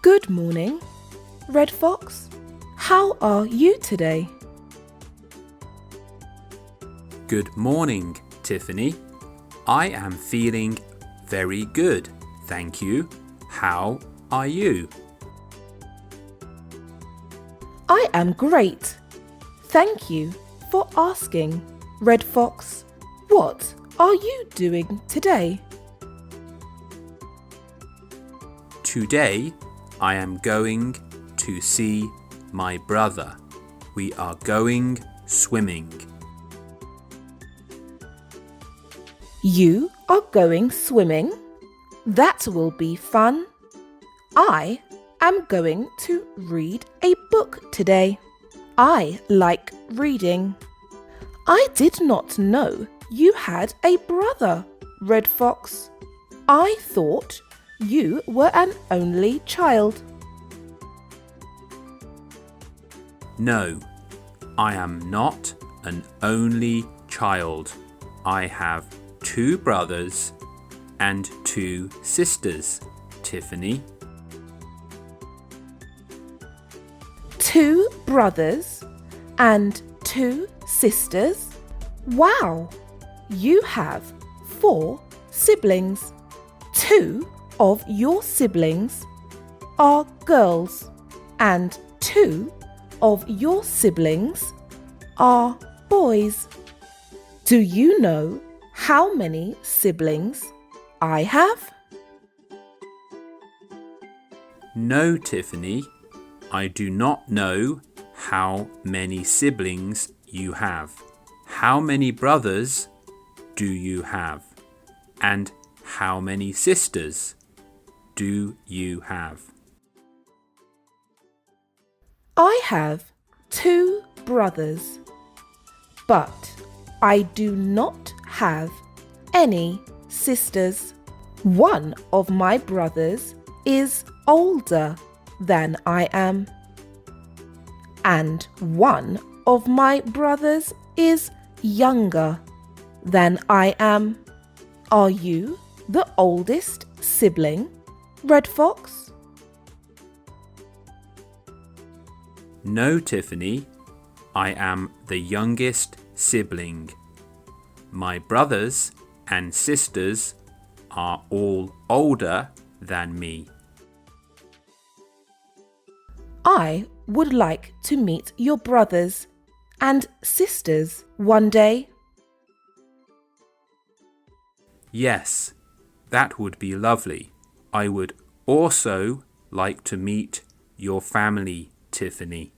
Good morning, Red Fox. How are you today? Good morning, Tiffany. I am feeling very good, thank you. How are you? I am great. Thank you for asking, Red Fox. What are you doing today? Today, I am going to see my brother. We are going swimming. You are going swimming? That will be fun. I am going to read a book today. I like reading. I did not know you had a brother, Red Fox. I thought you were an only child. No, I am not an only child. I have 2 brothers and 2 sisters, Tiffany. 2 brothers and 2 sisters? Wow! You have 4 siblings. 2 of your siblings are girls and 2 of your siblings are boys. Do you know how many siblings I have? No, Tiffany, I do not know how many siblings you have. How many brothers do you have? And how many sisters do you have? I have 2 brothers, but I do not have any sisters. One of my brothers is older than I am, and one of my brothers is younger than I am. Are you the oldest sibling, Red Fox? No, Tiffany, I am the youngest sibling. My brothers and sisters are all older than me. I would like to meet your brothers and sisters one day. Yes, that would be lovely. I would also like to meet your family, Tiffany.